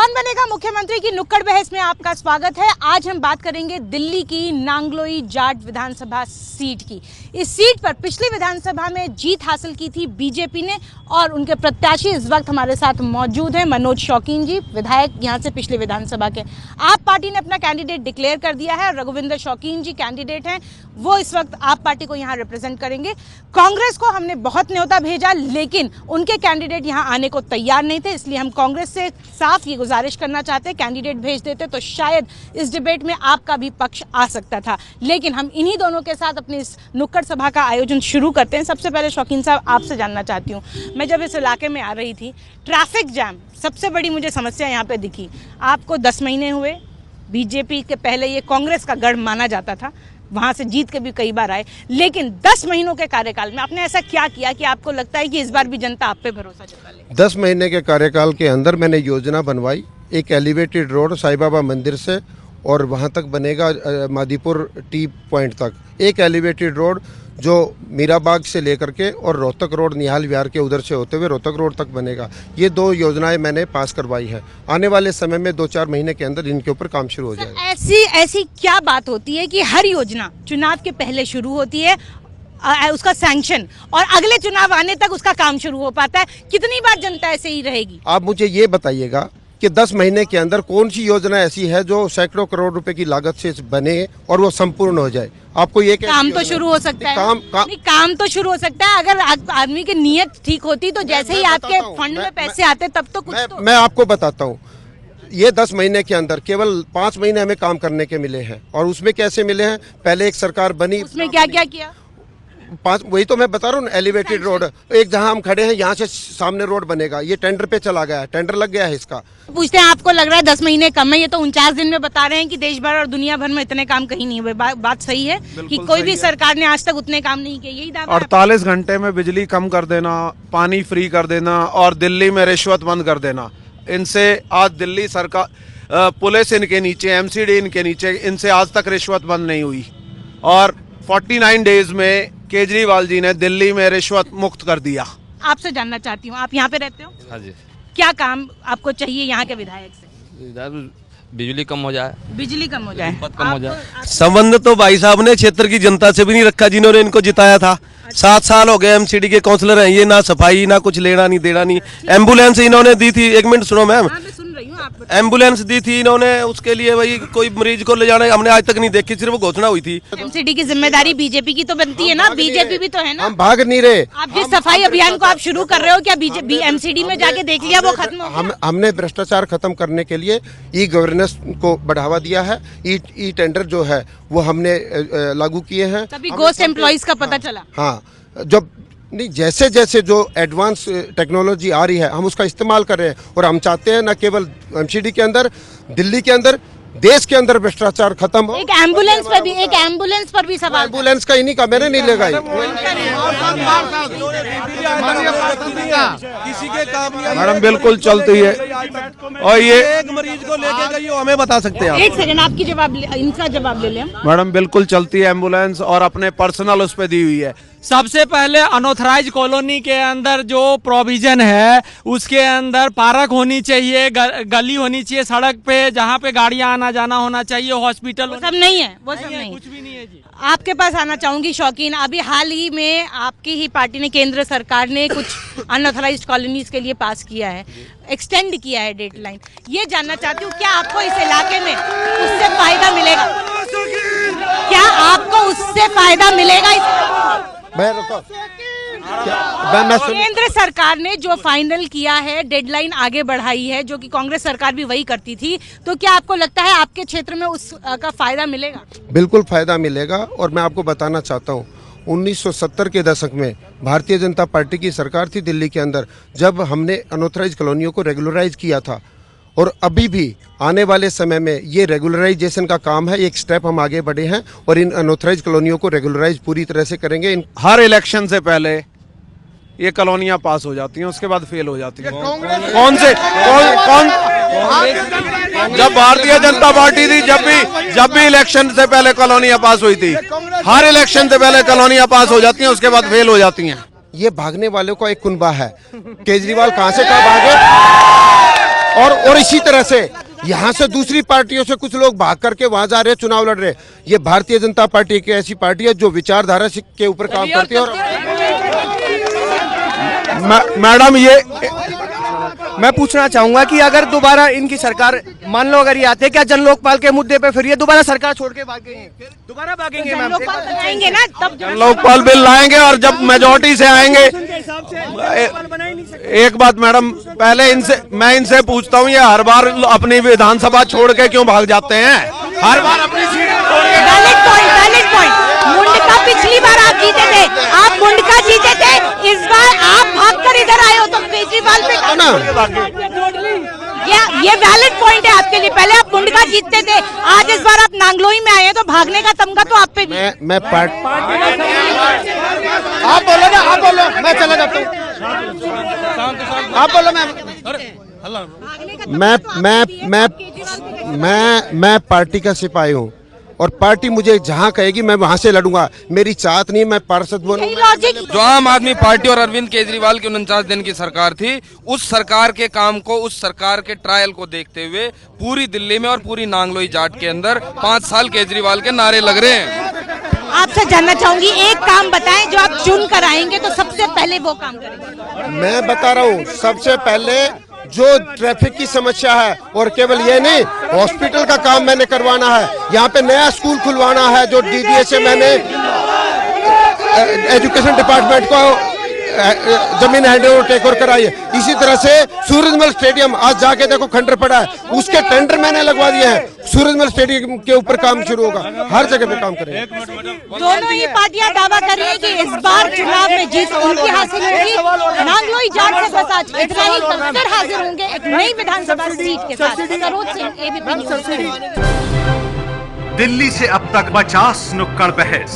कौन बनेगा मुख्यमंत्री की नुक्कड़ बहस में आपका स्वागत है। आज हम बात करेंगे दिल्ली की नांगलोई जाट विधानसभा सीट की। इस सीट पर पिछली विधानसभा में जीत हासिल की थी बीजेपी ने और उनके प्रत्याशी इस वक्त हमारे साथ मौजूद हैं मनोज शौकीन जी, विधायक यहां से पिछली विधानसभा के। आप पार्टी ने अपना कैंडिडेट डिक्लेयर कर दिया है। रघुविंदर शौकीन जी कैंडिडेट हैं, वो इस वक्त आप पार्टी को यहाँ रिप्रेजेंट करेंगे। कांग्रेस को हमने बहुत न्योता भेजा लेकिन उनके कैंडिडेट यहाँ आने को तैयार नहीं थे, इसलिए हम कांग्रेस से साफ ये गुजारिश करना चाहते हैं कैंडिडेट भेज देते तो शायद इस डिबेट में आपका भी पक्ष आ सकता था। लेकिन हम इन्हीं दोनों के साथ अपनी इस नुक्कड़ सभा का आयोजन शुरू करते हैं। सबसे पहले शौकीन साहब आपसे जानना चाहती हूँ, मैं जब इस इलाके में आ रही थी ट्रैफिक जैम सबसे बड़ी मुझे समस्या यहाँ पे दिखी। आपको 10 महीने हुए, बीजेपी के पहले ये कांग्रेस का गढ़ माना जाता था, वहां से जीत के भी कई बार आए, लेकिन 10 महीनों के कार्यकाल में आपने ऐसा क्या किया कि आपको लगता है कि इस बार भी जनता आप पे भरोसा जता ले? 10 महीने के कार्यकाल के अंदर मैंने योजना बनवाई, एक एलिवेटेड रोड साईं बाबा मंदिर से और वहां तक बनेगा मादीपुर टी पॉइंट तक, एक एलिवेटेड रोड जो मीराबाग से लेकर के और रोहतक रोड निहाल विहार के उधर से होते हुए रोहतक रोड तक बनेगा। ये 2 योजनाएं मैंने पास करवाई हैं। आने वाले समय में 2-4 महीने के अंदर इनके ऊपर काम शुरू हो जाएगा। ऐसी क्या बात होती है कि हर योजना चुनाव के पहले शुरू होती है, उसका सैंक्शन और अगले चुनाव आने तक उसका काम शुरू हो पाता है? कितनी बार जनता ऐसे ही रहेगी? आप मुझे ये बताइएगा कि 10 महीने के अंदर कौन सी योजना ऐसी है जो सैकड़ों करोड़ रुपए की लागत से बने और वो संपूर्ण हो जाए? आपको ये काम तो शुरू हो सकता है, काम तो शुरू हो सकता है अगर आदमी की नीयत ठीक होती तो जैसे ही आपके फंड में पैसे आते तब तो कुछ तो। मैं आपको बताता हूँ, ये 10 महीने के अंदर केवल 5 महीने हमें काम करने के मिले हैं। और उसमें कैसे मिले हैं? पहले एक सरकार बनी, उसमें क्या क्या किया? 5 वही तो मैं बता रहा हूँ, एलिवेटेड रोड, एक जहां हम खड़े हैं यहाँ से सामने रोड बनेगा, ये टेंडर पे चला गया है, टेंडर लग गया है इसका। पूछते हैं आपको लग रहा है 10 महीने कम है? ये तो 49 दिन में बता रहे हैं कि देश भर और दुनिया भर में इतने काम कहीं नहीं हुए। बात सही है कि कोई भी सरकार ने आज तक उतने काम नहीं किए, यही दावा? 48 घंटे में बिजली कम कर देना, पानी फ्री कर देना और दिल्ली में रिश्वत बंद कर देना, इनसे आज दिल्ली सरकार, पुलिस इनके नीचे, MCD इनके नीचे, इनसे आज तक रिश्वत बंद नहीं हुई। और 49 डेज में केजरीवाल जी ने दिल्ली में रिश्वत मुक्त कर दिया। आपसे जानना चाहती हूँ, आप यहाँ पे रहते हो? हाँ जी। क्या काम आपको चाहिए यहाँ के विधायक से? बिजली कम हो जाए, बिजली कम हो जाए, कम हो जाए। संबंध तो भाई साहब ने क्षेत्र की जनता से भी नहीं रखा जिन्होंने इनको जिताया था। 7 साल हो गए MCD के काउंसलर हैं ये, ना सफाई ना कुछ लेना नहीं देना नहीं। एम्बुलेंस इन्होंने दी थी, 1 मिनट सुनो मैम, एम्बुलेंस दी थी इन्होंने, उसके लिए वही कोई मरीज को ले जाना हमने आज तक नहीं देखी, सिर्फ घोषणा हुई थी। MCD की जिम्मेदारी बीजेपी की तो बनती है ना, बीजेपी भी तो है ना। हम भाग नहीं रहे। आप जिस सफाई अभियान को आप शुरू कर रहे हो, क्या बीजेपी MCD में जाके देख लिया वो खत्म हो गया? हमने भ्रष्टाचार खत्म करने के लिए ई गवर्नेंस को बढ़ावा दिया है। ई टेंडर जो है वो हमने लागू किए हैं। तभी घोस्ट एम्प्लॉइज का पता चला। हाँ, जब नहीं, जैसे जैसे जो एडवांस टेक्नोलॉजी आ रही है हम उसका इस्तेमाल कर रहे हैं और हम चाहते हैं न केवल MCD के अंदर, दिल्ली के अंदर, देश के अंदर भ्रष्टाचार खत्म हो। एक एम्बुलेंस पर भी सवाल। एम्बुलेंस का इन्हीं का, मैंने नहीं लगाई। किसी के काम नहीं। मैडम बिल्कुल चलती है और ये एक मरीज को लेके गई हो हमें बता सकते हैं? एक सेकंड, आपकी इनका जवाब ले लें। मैडम बिल्कुल चलती है एम्बुलेंस और अपने पर्सनल उस पे दी हुई है। सबसे पहले अनऑथराइज कॉलोनी के अंदर जो प्रोविजन है उसके अंदर पार्क होनी चाहिए, गली होनी चाहिए, सड़क पे जहाँ पे गाड़ियाँ आना जाना होना चाहिए, हॉस्पिटल। वो सब नहीं है, वो सब नहीं, कुछ भी नहीं है जी। आपके पास आना चाहूंगी शौकीन, अभी हाल ही में आपकी ही पार्टी ने, केंद्र सरकार ने कुछ अनऑथराइज्ड कॉलोनीज के लिए पास किया है, एक्सटेंड किया है डेडलाइन। ये जानना चाहती हूँ क्या आपको इस इलाके में उससे फायदा मिलेगा? क्या आपको उससे फायदा मिलेगा? केंद्र सरकार ने जो फाइनल किया है, डेडलाइन आगे बढ़ाई है, जो कि कांग्रेस सरकार भी वही करती थी, तो क्या आपको लगता है आपके क्षेत्र में उसका फायदा मिलेगा? बिल्कुल फायदा मिलेगा। और मैं आपको बताना चाहता हूँ 1970 के दशक में भारतीय जनता पार्टी की सरकार थी दिल्ली के अंदर, जब हमने अनऑथराइज्ड कॉलोनियों को रेगुलराइज किया था। और अभी भी आने वाले समय में ये रेगुलराइजेशन का काम है, एक स्टेप हम आगे बढ़े हैं और इन अनऑथराइज कॉलोनियों को रेगुलराइज पूरी तरह से करेंगे। हर इलेक्शन से पहले ये कॉलोनियां पास हो जाती हैं, उसके बाद फेल हो जाती हैं। कौन जब भारतीय जनता पार्टी थी, जब भी इलेक्शन से पहले कॉलोनियां पास हुई थी, हर इलेक्शन से पहले कॉलोनियां पास हो जाती हैं, उसके बाद फेल हो जाती हैं। ये भागने वालों का एक कुनबा है। केजरीवाल कहाँ से कहाँ भागे? और इसी तरह से यहाँ से दूसरी पार्टियों से कुछ लोग भाग करके वहां जा रहे हैं, चुनाव लड़ रहे हैं। ये भारतीय जनता पार्टी की ऐसी पार्टी है जो विचारधारा के ऊपर काम करती है। और मैडम, ये मैं पूछना चाहूंगा कि अगर दोबारा इनकी सरकार, मान लो अगर ये आते, क्या जन लोकपाल के मुद्दे पे फिर ये दोबारा सरकार छोड़ के भागेंगे? दोबारा भागेंगे मैम? आएंगे ना तब लोकपाल बिल लाएंगे और जब मेजोरिटी से आएंगे। एक बात मैडम, पहले मैं इनसे पूछता हूँ, ये हर बार अपनी विधानसभा छोड़ के क्यों भाग जाते हैं? हर बार अपनी सीट वैलिड पॉइंट। मुंडका पिछली बार आप जीते थे, आप मुंडका जीते थे, इस बार आप भागकर इधर आए हो तो केजरीवाल पे ये वैलिड पॉइंट है आपके लिए। पहले आप मुंडका जीतते थे, आज इस बार आप नांगलोई में आए हैं तो भागने का तमगा तो आप पे भी। मैं आप बोलो ना, आप बोलो, मैं चला जाता हूँ। आप बोलो, मैं पार्टी का सिपाही हूँ और पार्टी मुझे जहाँ कहेगी मैं वहाँ से लड़ूंगा। मेरी चाहत नहीं मैं पार्षद बनूंगा। जो आम आदमी पार्टी और अरविंद केजरीवाल की 49 दिन की सरकार थी, उस सरकार के काम को, उस सरकार के ट्रायल को देखते हुए पूरी दिल्ली में और पूरी नांगलोई जाट के अंदर 5 साल केजरीवाल के नारे लग रहे हैं। आपसे जानना चाहूंगी, एक काम बताएं जो आप चुन कर आएंगे तो सबसे पहले वो काम करेंगे। मैं बता रहा हूँ, सबसे पहले जो ट्रैफिक की समस्या है, और केवल ये नहीं, हॉस्पिटल का काम मैंने करवाना है। यहाँ पे नया स्कूल खुलवाना है जो डीडीए से मैंने एजुकेशन डिपार्टमेंट को जमीन हैंड ओवर टेक ओवर कराई है। इसी तरह से सूरजमल स्टेडियम आज जाके देखो खंडर पड़ा है, उसके टेंडर मैंने लगवा दिए हैं। सूरजमल स्टेडियम के ऊपर काम शुरू होगा, हर जगह पे काम करेंगे। दोनों ही पार्टियां दावा कर रही है कि इस बार चुनाव में जीत उनकी हासिल होगी। नांगलोई जाट से बस आज इतना ही, कल हाजिर होंगे एक नई विधानसभा सीट के साथ। Saroj Singh, ABP News. दिल्ली से अब तक 50 नुक्कड़ बहस,